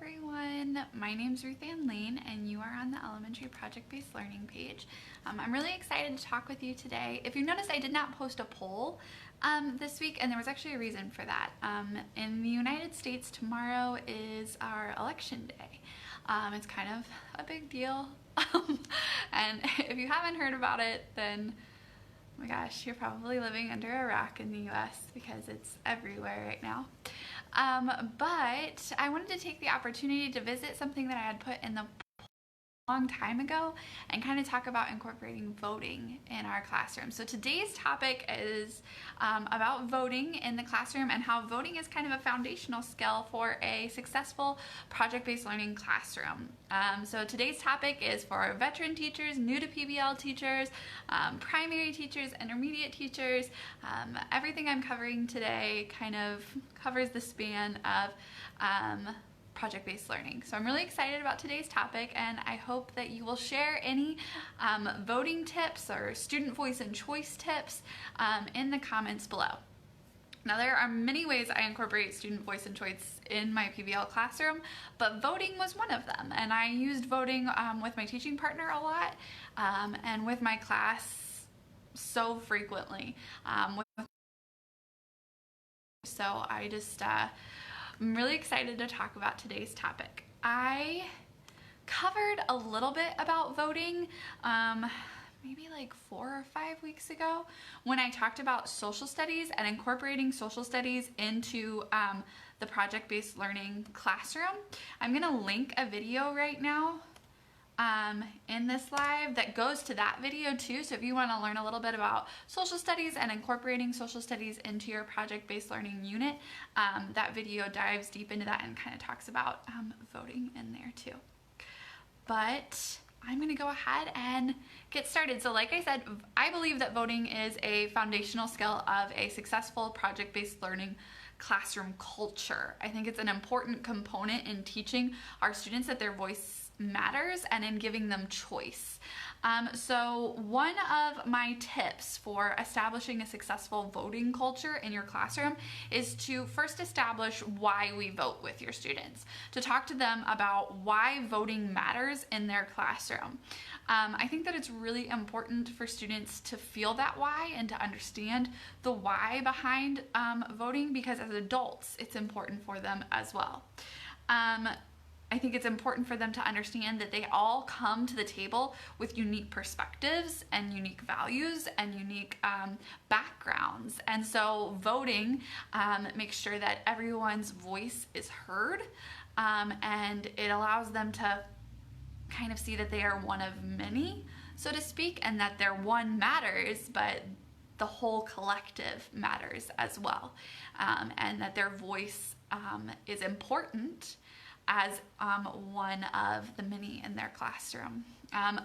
everyone, my name's Ruth Ann Lane and you are on the Elementary Project-Based Learning page. I'm really excited to talk with you today. If you noticed, I did not post a poll this week, and there was actually a reason for that. In the United States, tomorrow is our election day. It's kind of a big deal, and if you haven't heard about it, then oh my gosh, you're probably living under a rock in the US because it's everywhere right now. But I wanted to take the opportunity to visit something that I had put in the long time ago and kind of talk about incorporating voting in our classroom. So today's topic is about voting in the classroom and how voting is kind of a foundational skill for a successful project-based learning classroom. So today's topic is for veteran teachers, new to PBL teachers, primary teachers, intermediate teachers. Everything I'm covering today kind of covers the span of project-based learning. So I'm really excited about today's topic, and I hope that you will share any voting tips or student voice and choice tips in the comments below. Now, there are many ways I incorporate student voice and choice in my PBL classroom, but voting was one of them, and I used voting with my teaching partner a lot and with my class so frequently. So I just I'm really excited to talk about today's topic. I covered a little bit about voting maybe like 4 or 5 weeks ago when I talked about social studies and incorporating social studies into the project-based learning classroom. I'm going to link a video right now in this live that goes to that video too. So if you want to learn a little bit about social studies and incorporating social studies into your project-based learning unit, that video dives deep into that and kind of talks about voting in there too. But I'm going to go ahead and get started. So like I said, I believe that voting is a foundational skill of a successful project-based learning classroom culture. I think it's an important component in teaching our students that their voice matters and in giving them choice. So one of my tips for establishing a successful voting culture in your classroom is to first establish why we vote with your students, to talk to them about why voting matters in their classroom. I think that it's really important for students to feel that why and to understand the why behind voting, because as adults, it's important for them as well. I think it's important for them to understand that they all come to the table with unique perspectives and unique values and unique backgrounds. And so voting makes sure that everyone's voice is heard, and it allows them to kind of see that they are one of many, so to speak, and that their one matters, but the whole collective matters as well, and that their voice is important as one of the many in their classroom.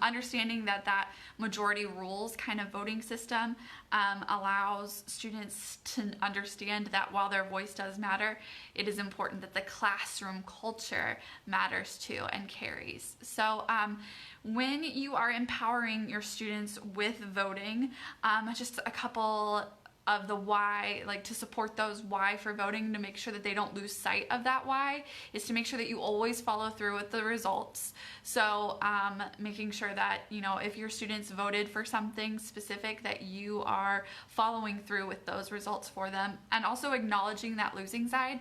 Understanding that majority rules kind of voting system allows students to understand that while their voice does matter, it is important that the classroom culture matters too and carries. So when you are empowering your students with voting, just a couple of the why, like to support those why for voting, to make sure that they don't lose sight of that why, is to make sure that you always follow through with the results. So making sure that, you know, if your students voted for something specific, that you are following through with those results for them, and also acknowledging that losing side,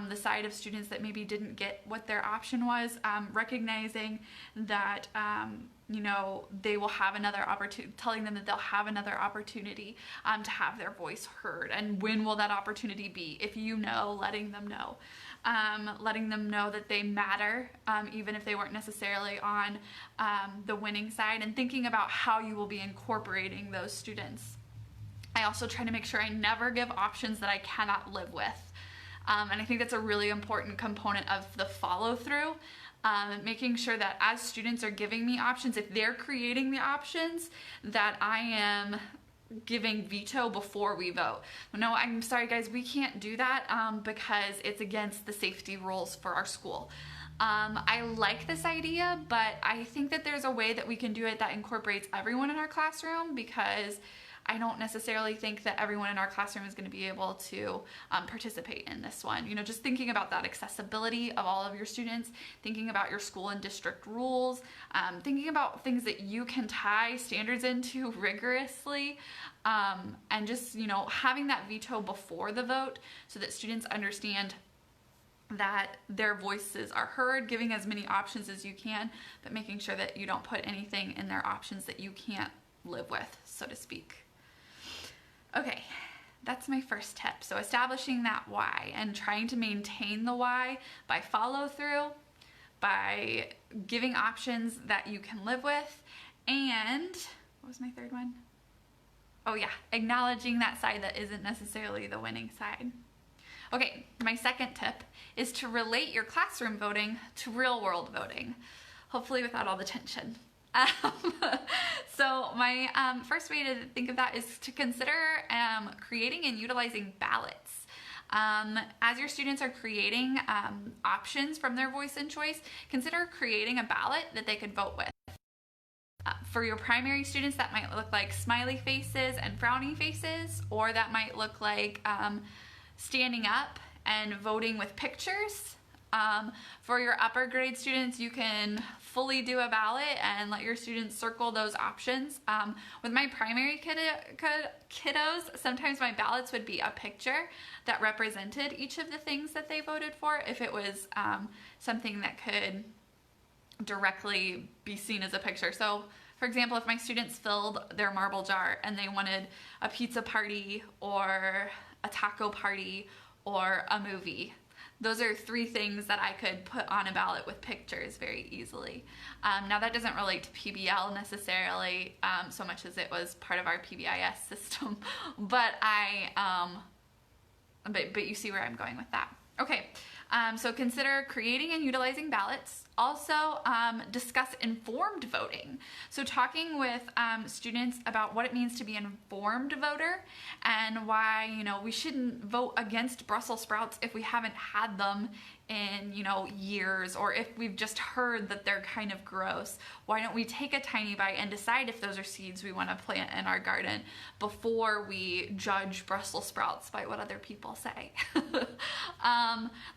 the side of students that maybe didn't get what their option was, recognizing that you know, they will have another opportunity, telling them that they'll have another opportunity to have their voice heard. And when will that opportunity be? If you know, letting them know that they matter, even if they weren't necessarily on the winning side, and thinking about how you will be incorporating those students. I also try to make sure I never give options that I cannot live with. And I think that's a really important component of the follow through. Making sure that as students are giving me options, if they're creating the options, that I am giving veto before we vote. No, I'm sorry guys, we can't do that because it's against the safety rules for our school. I like this idea, but I think that there's a way that we can do it that incorporates everyone in our classroom, because I don't necessarily think that everyone in our classroom is going to be able to participate in this one. You know, just thinking about that accessibility of all of your students, thinking about your school and district rules, thinking about things that you can tie standards into rigorously, and just, you know, having that veto before the vote so that students understand that their voices are heard, giving as many options as you can, but making sure that you don't put anything in their options that you can't live with, so to speak. Okay, that's my first tip. So establishing that why and trying to maintain the why by follow through, by giving options that you can live with, and what was my third one? Oh yeah, acknowledging that side that isn't necessarily the winning side. Okay, my second tip is to relate your classroom voting to real world voting, hopefully without all the tension. So my first way to think of that is to consider creating and utilizing ballots. As your students are creating options from their voice and choice, consider creating a ballot that they could vote with. For your primary students, that might look like smiley faces and frowny faces, or that might look like standing up and voting with pictures. For your upper grade students, you can fully do a ballot and let your students circle those options. With my primary kiddos, sometimes my ballots would be a picture that represented each of the things that they voted for, if it was something that could directly be seen as a picture. So for example, if my students filled their marble jar and they wanted a pizza party or a taco party or a movie, those are three things that I could put on a ballot with pictures very easily. Now that doesn't relate to PBL necessarily so much as it was part of our PBIS system, but but you see where I'm going with that. Okay, so consider creating and utilizing ballots. Also, discuss informed voting. So talking with students about what it means to be an informed voter and why, you know, we shouldn't vote against Brussels sprouts if we haven't had them in, you know, years, or if we've just heard that they're kind of gross. Why don't we take a tiny bite and decide if those are seeds we want to plant in our garden before we judge Brussels sprouts by what other people say?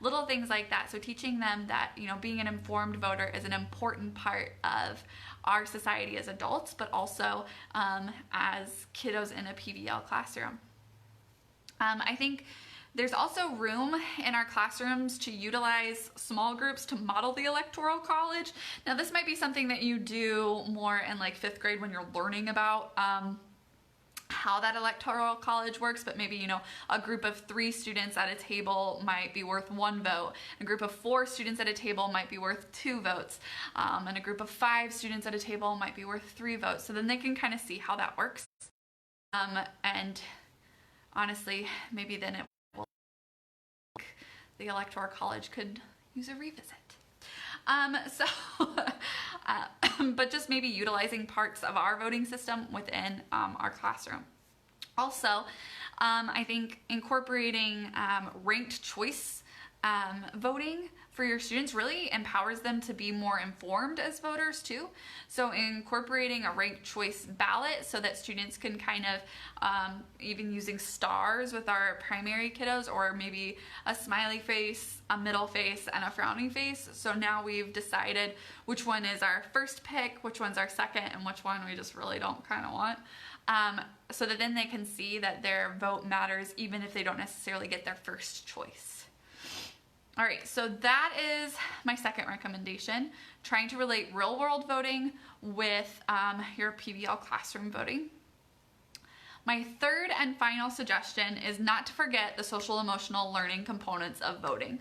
Little things like that. So teaching them that, you know, being an informed voter is an important part of our society as adults, but also as kiddos in a PBL classroom. I think there's also room in our classrooms to utilize small groups to model the Electoral College. Now this might be something that you do more in like 5th grade when you're learning about how that Electoral College works, but maybe, you know, a group of 3 students at a table might be worth 1 vote. A group of 4 students at a table might be worth 2 votes. And a group of 5 students at a table might be worth 3 votes. So then they can kind of see how that works. And honestly, maybe then it will, the Electoral College could use a revisit. But just maybe utilizing parts of our voting system within our classroom. Also, I think incorporating ranked choice voting for your students really empowers them to be more informed as voters too. So incorporating a ranked choice ballot so that students can kind of, even using stars with our primary kiddos, or maybe a smiley face, a middle face, and a frowning face. So now we've decided which one is our first pick, which one's our second, and which one we just really don't kind of want. So that then they can see that their vote matters even if they don't necessarily get their first choice. All right, so that is my second recommendation, trying to relate real world voting with your PBL classroom voting. My third and final suggestion is not to forget the social emotional learning components of voting.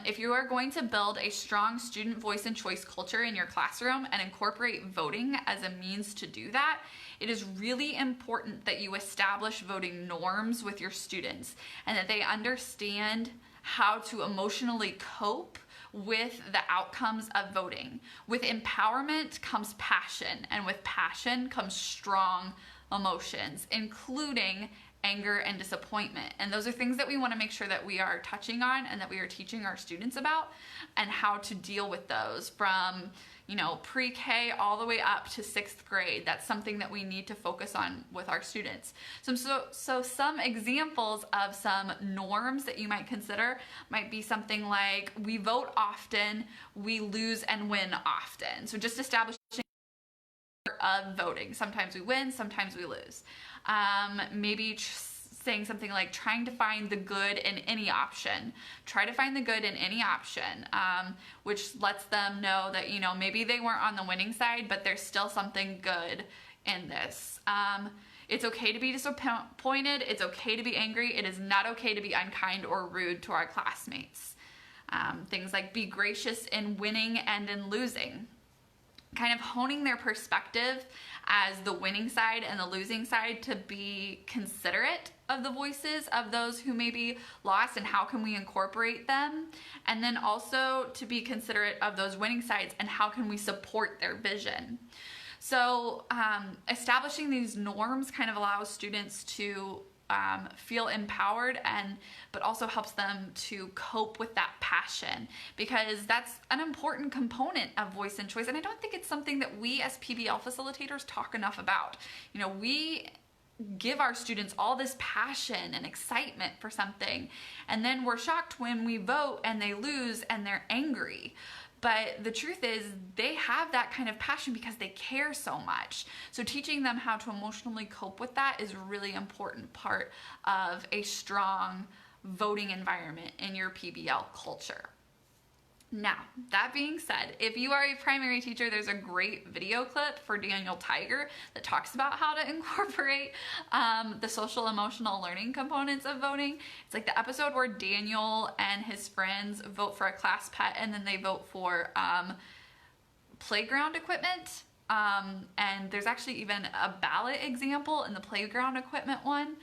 If you are going to build a strong student voice and choice culture in your classroom and incorporate voting as a means to do that, it is really important that you establish voting norms with your students and that they understand how to emotionally cope with the outcomes of voting. With empowerment comes passion, and with passion comes strong emotions, including anger, and disappointment. And those are things that we want to make sure that we are touching on and that we are teaching our students about, and how to deal with those from, you know, pre-K all the way up to 6th grade. That's something that we need to focus on with our students. So some examples of some norms that you might consider might be something like, we vote often, we lose and win often. So just establishing of voting. Sometimes we win, sometimes we lose. Maybe saying something like, trying to find the good in any option. Try to find the good in any option, which lets them know that, you know, maybe they weren't on the winning side, but there's still something good in this. It's okay to be disappointed. It's okay to be angry. It is not okay to be unkind or rude to our classmates. Things like, be gracious in winning and in losing. Kind of honing their perspective as the winning side and the losing side, to be considerate of the voices of those who may be lost and how can we incorporate them. And then also to be considerate of those winning sides and how can we support their vision. So establishing these norms kind of allows students to feel empowered, but also helps them to cope with that passion, because that's an important component of voice and choice. And I don't think it's something that we as PBL facilitators talk enough about. You know, we give our students all this passion and excitement for something, and then we're shocked when we vote and they lose and they're angry. But the truth is, they have that kind of passion because they care so much. So teaching them how to emotionally cope with that is a really important part of a strong voting environment in your PBL culture. Now, that being said, if you are a primary teacher, there's a great video clip for Daniel Tiger that talks about how to incorporate the social emotional learning components of voting. It's like the episode where Daniel and his friends vote for a class pet, and then they vote for playground equipment. And there's actually even a ballot example in the playground equipment one.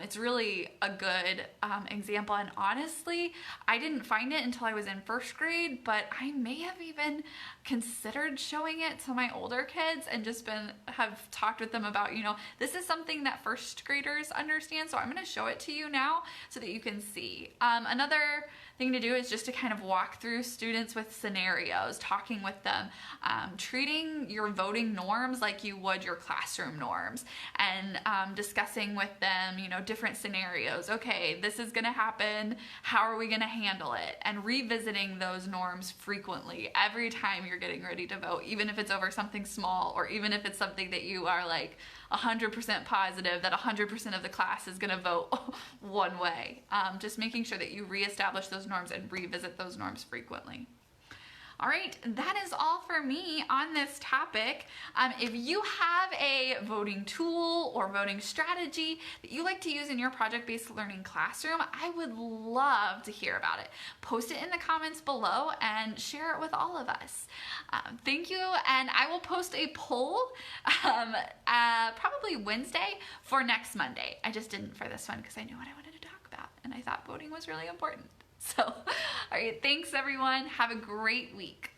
It's really a good example, and honestly, I didn't find it until I was in 1st grade, but I may have even considered showing it to my older kids and just have talked with them about, you know, this is something that 1st graders understand, so I'm going to show it to you now so that you can see. Another thing to do is just to kind of walk through students with scenarios, talking with them, treating your voting norms like you would your classroom norms, and discussing with them, you know, different scenarios. Okay, this is going to happen. How are we going to handle it? And revisiting those norms frequently every time you're getting ready to vote, even if it's over something small, or even if it's something that you are like 100% positive that 100% of the class is going to vote one way. Just making sure that you reestablish those norms and revisit those norms frequently. All right, that is all for me on this topic. If you have a voting tool or voting strategy that you like to use in your project-based learning classroom, I would love to hear about it. Post it in the comments below and share it with all of us. Thank you, and I will post a poll probably Wednesday for next Monday. I just didn't for this one because I knew what I wanted to talk about, and I thought voting was really important. So, all right, thanks everyone. Have a great week.